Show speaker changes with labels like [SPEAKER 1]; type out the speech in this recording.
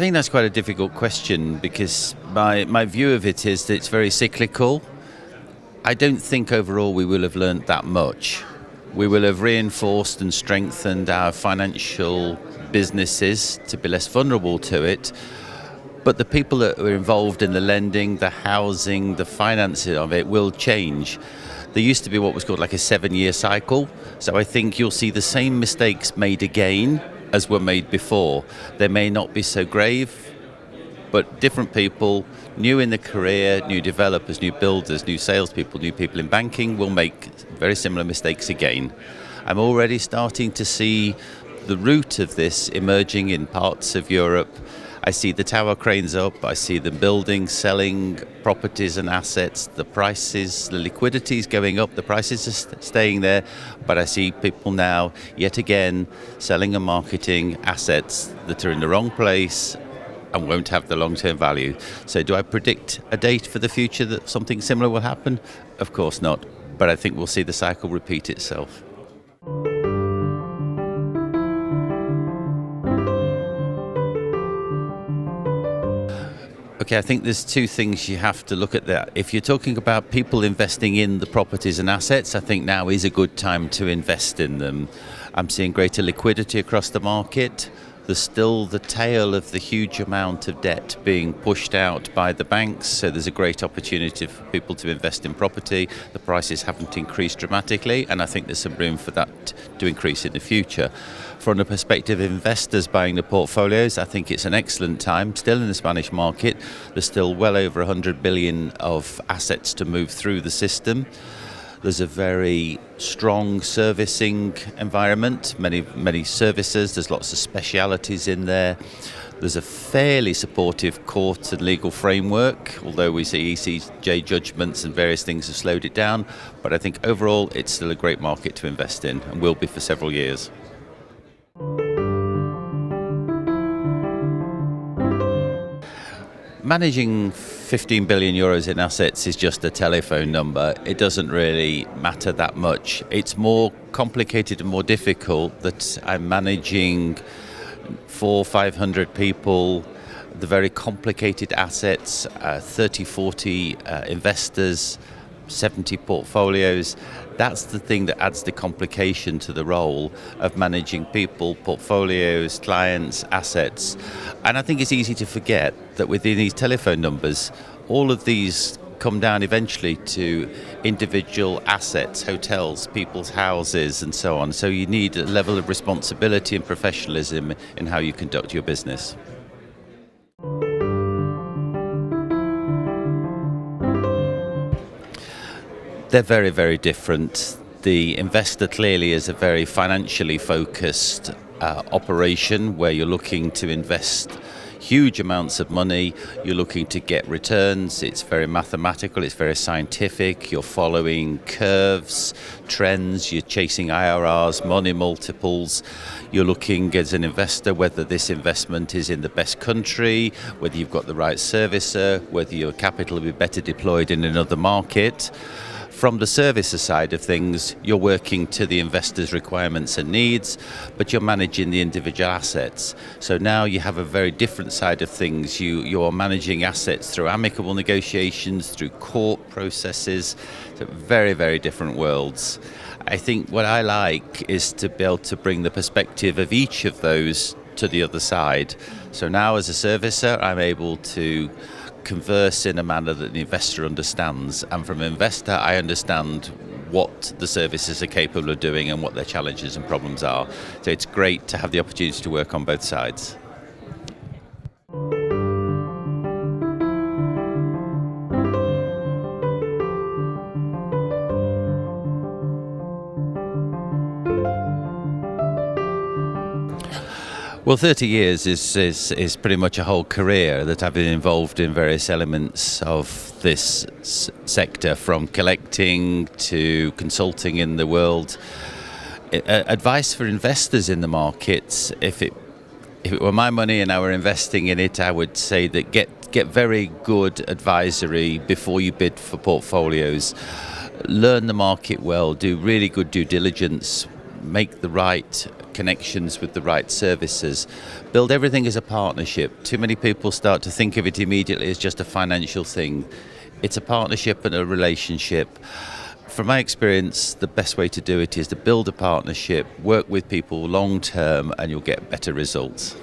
[SPEAKER 1] think that's quite a difficult question because my view of it is that it's very cyclical. I don't think overall we will have learnt that much. We will have reinforced and strengthened our financial businesses to be less vulnerable to it. But the people that were involved in the lending, the housing, the financing of it will change. There used to be what was called like a 7-year cycle. So I think you'll see the same mistakes made again as were made before. They may not be so grave, but different people, new in the career, new developers, new builders, new salespeople, new people in banking will make very similar mistakes again. I'm already starting to see the root of this emerging in parts of Europe. I see the tower cranes up, I see them building, selling properties and assets, the prices, the liquidity is going up, the prices are staying there, but I see people now, yet again, selling and marketing assets that are in the wrong place and won't have the long-term value. So do I predict a date for the future that something similar will happen? Of course not, but I think we'll see the cycle repeat itself. Okay, I think there's two things you have to look at there. If you're talking about people investing in the properties and assets, I think now is a good time to invest in them. I'm seeing greater liquidity across the market. There's still the tail of the huge amount of debt being pushed out by the banks, so there's a great opportunity for people to invest in property. The prices haven't increased dramatically, and I think there's some room for that to increase in the future. From the perspective of investors buying the portfolios, I think it's an excellent time. Still in the Spanish market, there's still well over 100 billion of assets to move through the system. There's a very strong servicing environment, many services, there's lots of specialities in there. There's a fairly supportive court and legal framework, although we see ECJ judgments and various things have slowed it down. But I think overall it's still a great market to invest in and will be for several years. Managing 15 billion euros in assets is just a telephone number. It doesn't really matter that much. It's more complicated and more difficult that I'm managing 400-500 people, the very complicated assets, 30-40 investors, 70 portfolios. That's the thing that adds the complication to the role of managing people, portfolios, clients, assets. And I think it's easy to forget that within these telephone numbers, all of these come down eventually to individual assets, hotels, people's houses, and so on. So you need a level of responsibility and professionalism in how you conduct your business. They're very, very different. The investor clearly is a very financially focused operation where you're looking to invest huge amounts of money, you're looking to get returns, it's very mathematical, it's very scientific, you're following curves, trends, you're chasing IRRs, money multiples, you're looking as an investor whether this investment is in the best country, whether you've got the right servicer, whether your capital will be better deployed in another market. From the servicer side of things, you're working to the investor's requirements and needs, but you're managing the individual assets. So now you have a very different side of things. You're managing assets through amicable negotiations, through court processes, so very, very different worlds. I think what I like is to be able to bring the perspective of each of those to the other side. So now as a servicer, I'm able to converse in a manner that the investor understands, and from an investor I understand what the services are capable of doing and what their challenges and problems are. So it's great to have the opportunity to work on both sides. Well, 30 years is pretty much a whole career that I've been involved in various elements of this sector, from collecting to consulting in the world. Advice for investors in the markets, if it were my money and I were investing in it, I would say that get very good advisory before you bid for portfolios. Learn the market well, do really good due diligence. make the right connections with the right services, build everything as a partnership. Too many people start to think of it immediately as just a financial thing. It's a partnership and a relationship. From my experience, the best way to do it is to build a partnership, work with people long term, and you'll get better results.